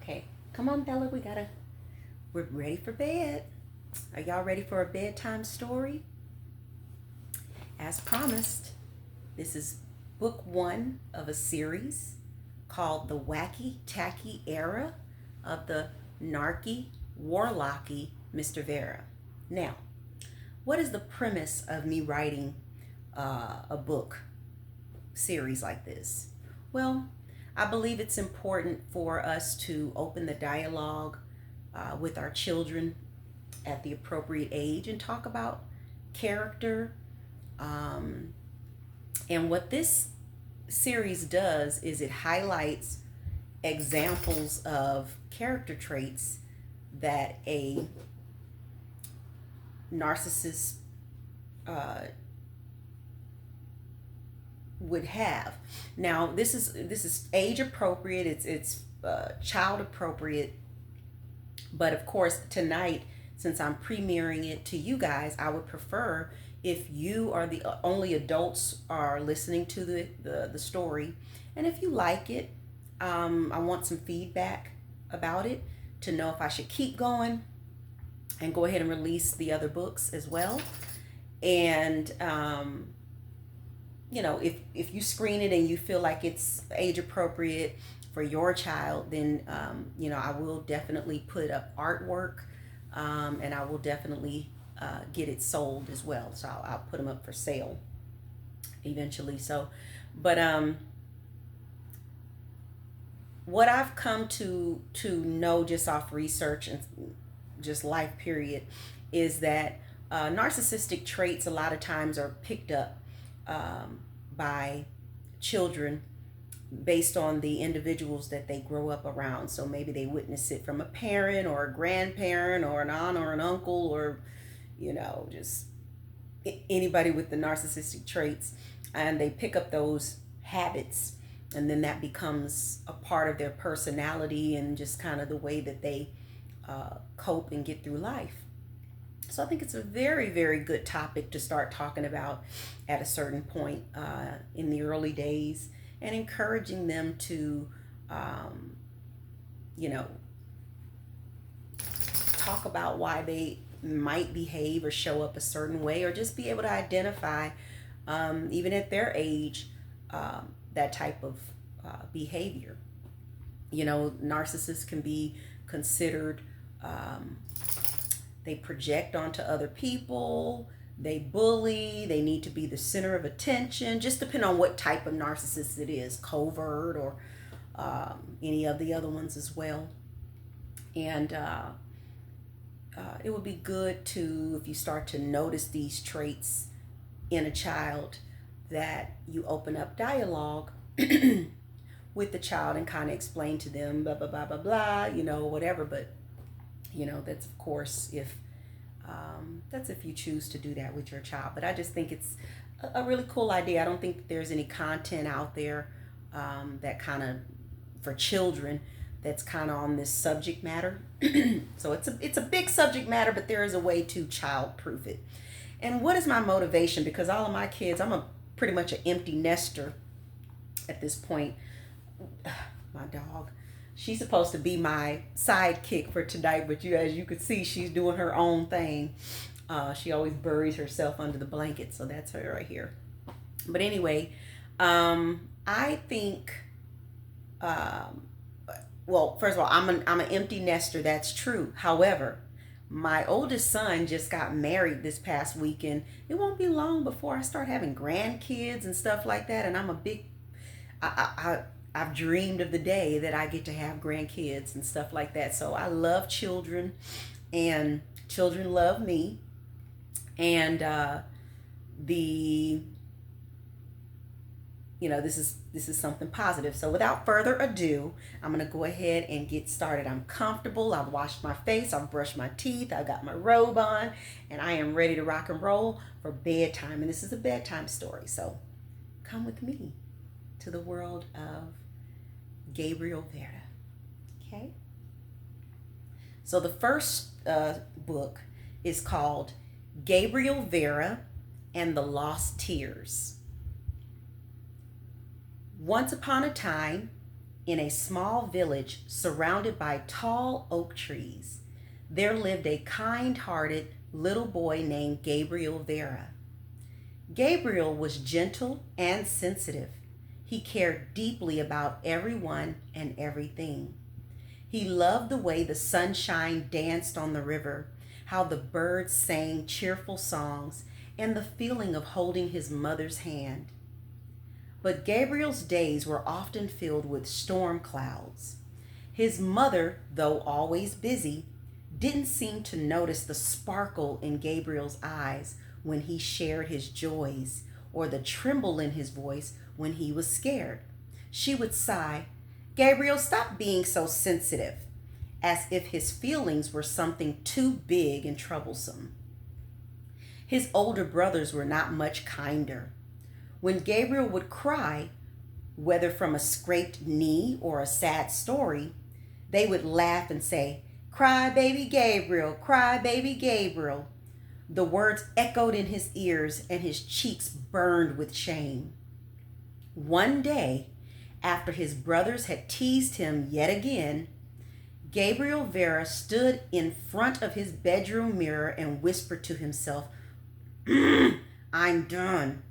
Okay, come on, Bella. We're ready for bed. Are y'all ready for a bedtime story? As promised, this is book one of a series called The Wacky Tacky Era of the Narky Warlocky Mr. Vera. Now, what is the premise of me writing a book series like this? Well, I believe it's important for us to open the dialogue with our children at the appropriate age and talk about character. And what this series does is it highlights examples of character traits that a narcissist would have. Now, this is age appropriate. It's child appropriate. But of course, tonight, since I'm premiering it to you guys, I would prefer if you are the only adults are listening to the story, and if you like it, I want some feedback about it to know if I should keep going and go ahead and release the other books as well. And if you screen it and you feel like it's age appropriate for your child, then I will definitely put up artwork, and I will definitely get it sold as well. So I'll put them up for sale eventually. So, but what I've come to know just off research and just life period is that narcissistic traits a lot of times are picked up by children based on the individuals that they grow up around. So maybe they witness it from a parent or a grandparent or an aunt or an uncle, or just anybody with the narcissistic traits, and they pick up those habits, and then that becomes a part of their personality and just kind of the way that they cope and get through life. So I think it's a very, very good topic to start talking about at a certain point in the early days, and encouraging them to, talk about why they might behave or show up a certain way, or just be able to identify, even at their age, that type of behavior. Narcissists can be considered, they project onto other people, they bully, they need to be the center of attention, just depending on what type of narcissist it is, covert or any of the other ones as well. And it would be good to, if you start to notice these traits in a child, that you open up dialogue with the child and kind of explain to them blah blah blah blah blah, whatever. But that's of course if you choose to do that with your child. But I just think it's a really cool idea. I don't think there's any content out there that kind of for children that's kind of on this subject matter. So it's a big subject matter, but there is a way to child proof it. And what is my motivation? Because all of my kids, I'm pretty much an empty nester at this point. My dog, she's supposed to be my sidekick for tonight, but as you could see, she's doing her own thing. She always buries herself under the blanket, so that's her right here. But anyway, I think, well, first of all, I'm an empty nester. That's true. However, my oldest son just got married this past weekend. It won't be long before I start having grandkids and stuff like that. And I'm a big, I've dreamed of the day that I get to have grandkids and stuff like that. So I love children, and children love me. And this is something positive. So without further ado, I'm going to go ahead and get started. I'm comfortable. I've washed my face. I've brushed my teeth. I've got my robe on, and I am ready to rock and roll for bedtime. And this is a bedtime story. So come with me to the world of Gabriel Vera. Okay? So the first book is called Gabriel Vera and the Lost Tears. Once upon a time, In a small village surrounded by tall oak trees, there lived a kind-hearted little boy named Gabriel Vera. Gabriel was gentle and sensitive. He cared deeply about everyone and everything. He loved the way the sunshine danced on the river, how the birds sang cheerful songs, and the feeling of holding his mother's hand. But Gabriel's days were often filled with storm clouds. His mother, though always busy, didn't seem to notice the sparkle in Gabriel's eyes when he shared his joys, or the tremble in his voice when he was scared. She would sigh, "Gabriel, stop being so sensitive," as if his feelings were something too big and troublesome. His older brothers were not much kinder. When Gabriel would cry, whether from a scraped knee or a sad story, they would laugh and say, "Cry, baby Gabriel, cry, baby Gabriel." The words echoed in his ears and his cheeks burned with shame. One day, after his brothers had teased him yet again, Gabriel Vera stood in front of his bedroom mirror and whispered to himself, "I'm done.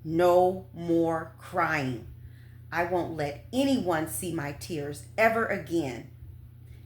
No more crying. I won't let anyone see my tears ever again."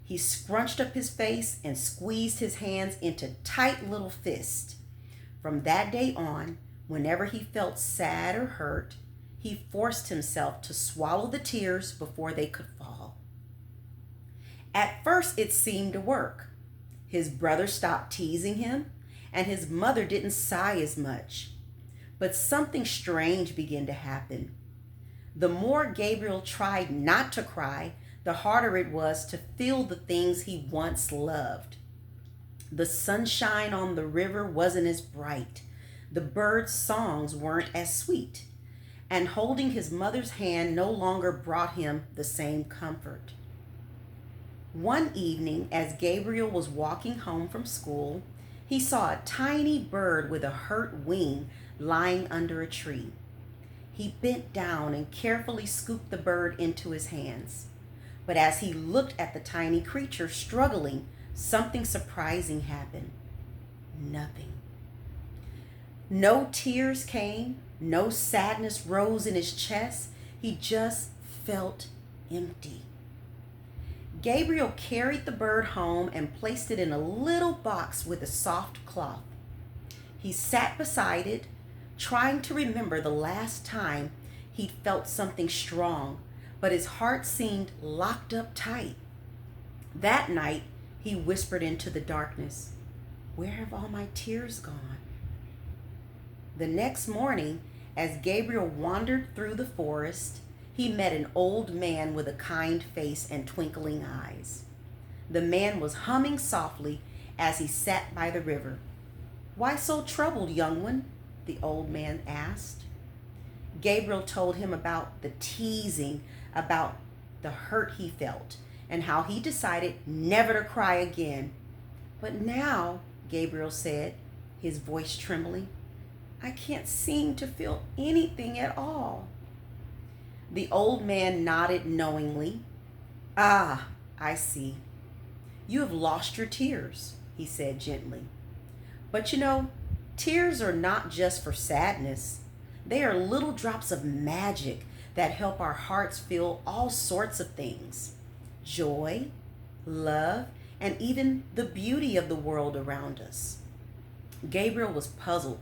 He scrunched up his face and squeezed his hands into tight little fists. From that day on, whenever he felt sad or hurt, he forced himself to swallow the tears before they could fall. At first, it seemed to work. His brother stopped teasing him, and his mother didn't sigh as much. But something strange began to happen. The more Gabriel tried not to cry, the harder it was to feel the things he once loved. The sunshine on the river wasn't as bright. The birds' songs weren't as sweet. And holding his mother's hand no longer brought him the same comfort. One evening, as Gabriel was walking home from school, he saw a tiny bird with a hurt wing lying under a tree. He bent down and carefully scooped the bird into his hands. But as he looked at the tiny creature struggling, something surprising happened. Nothing. No tears came, no sadness rose in his chest. He just felt empty. Gabriel carried the bird home and placed it in a little box with a soft cloth. He sat beside it, trying to remember the last time he'd felt something strong, but his heart seemed locked up tight. That night, he whispered into the darkness, "Where have all my tears gone?" The next morning, as Gabriel wandered through the forest, he met an old man with a kind face and twinkling eyes. The man was humming softly as he sat by the river. "Why so troubled, young one?" the old man asked. Gabriel told him about the teasing, about the hurt he felt, and how he decided never to cry again. "But now," Gabriel said, his voice trembling, "I can't seem to feel anything at all." The old man nodded knowingly. "Ah, I see. You have lost your tears," he said gently. "But you know, tears are not just for sadness. They are little drops of magic that help our hearts feel all sorts of things. Joy, love, and even the beauty of the world around us." Gabriel was puzzled.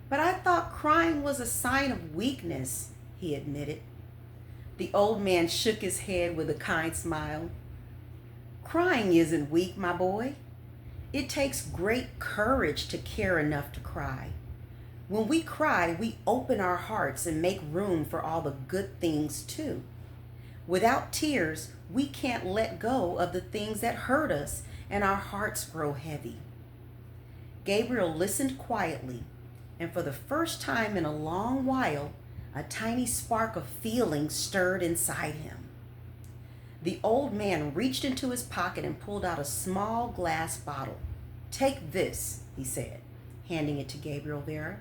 "But I thought crying was a sign of weakness," he admitted. The old man shook his head with a kind smile. "Crying isn't weak, my boy. It takes great courage to care enough to cry. When we cry, we open our hearts and make room for all the good things too. Without tears, we can't let go of the things that hurt us, and our hearts grow heavy." Gabriel listened quietly, and for the first time in a long while, a tiny spark of feeling stirred inside him. The old man reached into his pocket and pulled out a small glass bottle. "Take this," he said, handing it to Gabriel Vera.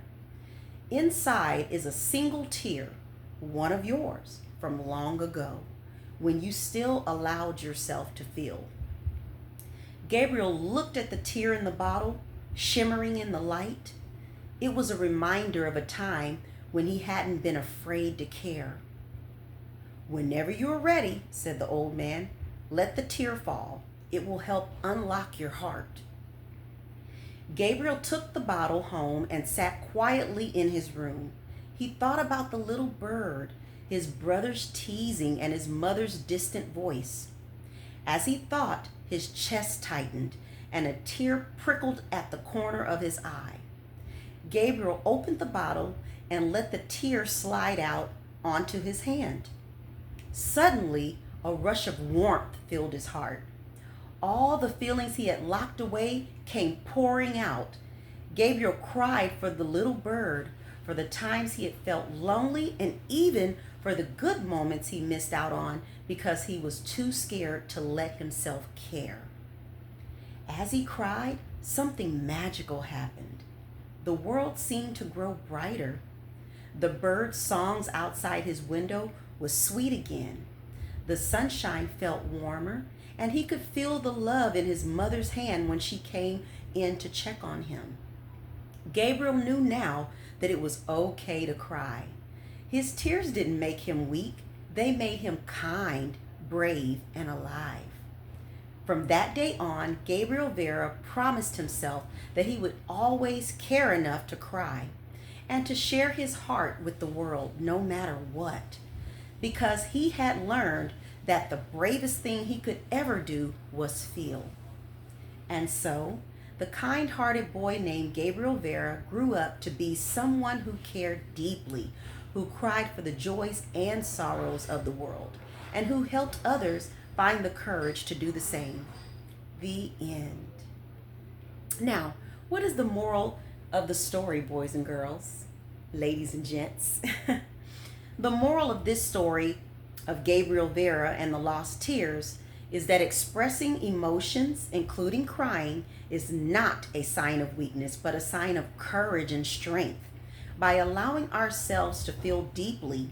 "Inside is a single tear, one of yours, from long ago. when you still allowed yourself to feel. Gabriel looked at the tear in the bottle, shimmering in the light. It was a reminder of a time when he hadn't been afraid to care. "Whenever you are ready," said the old man, "let the tear fall. It will help unlock your heart." Gabriel took the bottle home and sat quietly in his room. He thought about the little bird, his brother's teasing, and his mother's distant voice. As he thought, his chest tightened and a tear prickled at the corner of his eye. Gabriel opened the bottle and let the tear slide out onto his hand. Suddenly, a rush of warmth filled his heart. All the feelings he had locked away came pouring out. Gabriel cried for the little bird, for the times he had felt lonely, and even for the good moments he missed out on because he was too scared to let himself care. As he cried, something magical happened. The world seemed to grow brighter. The birds' songs outside his window was sweet again. The sunshine felt warmer, and he could feel the love in his mother's hand when she came in to check on him. Gabriel knew now that it was okay to cry. His tears didn't make him weak. They made him kind, brave, and alive. From that day on, Gabriel Vera promised himself that he would always care enough to cry and to share his heart with the world no matter what, because he had learned that the bravest thing he could ever do was feel. And so, the kind-hearted boy named Gabriel Vera grew up to be someone who cared deeply, who cried for the joys and sorrows of the world, and who helped others find the courage to do the same. The end. Now, what is the moral of the story, boys and girls, ladies and gents? The moral of this story of Gabriel Vera and the Lost Tears is that expressing emotions, including crying, is not a sign of weakness, but a sign of courage and strength. By allowing ourselves to feel deeply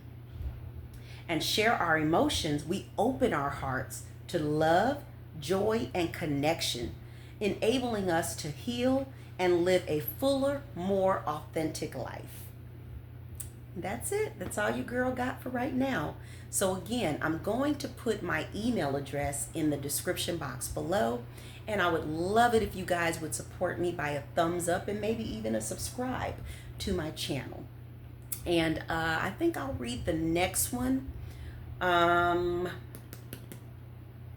and share our emotions, we open our hearts to love, joy, and connection, enabling us to heal and live a fuller, more authentic life. That's it. That's all your girl got for right now. So again, I'm going to put my email address in the description box below, and I would love it if you guys would support me by a thumbs up and maybe even a subscribe to my channel. And I think I'll read the next one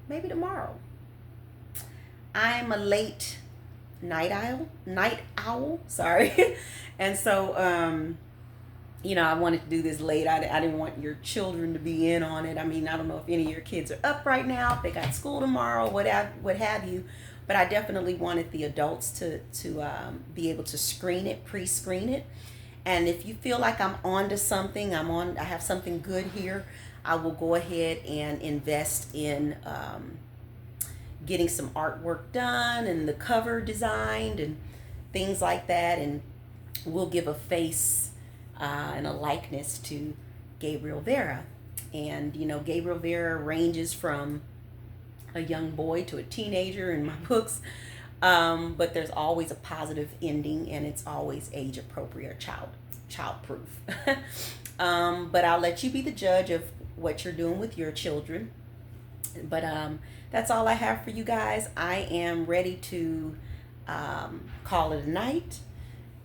maybe tomorrow. I'm a late night owl, sorry. And so I wanted to do this late. I didn't want your children to be in on it. I mean, I don't know if any of your kids are up right now, if they got school tomorrow, what have you. But I definitely wanted the adults to be able to pre-screen it. And if you feel like I'm on to something, I have something good here, I will go ahead and invest in getting some artwork done and the cover designed and things like that. And we'll give a face and a likeness to Gabriel Vera. And Gabriel Vera ranges from a young boy to a teenager in my books, but there's always a positive ending, and it's always age appropriate, child proof. But I'll let you be the judge of what you're doing with your children. But that's all I have for you guys. I am ready to call it a night.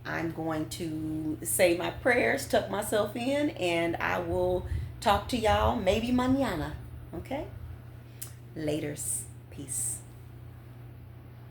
I'm going to say my prayers, tuck myself in, and I will talk to y'all maybe mañana. Okay? Laters. Peace.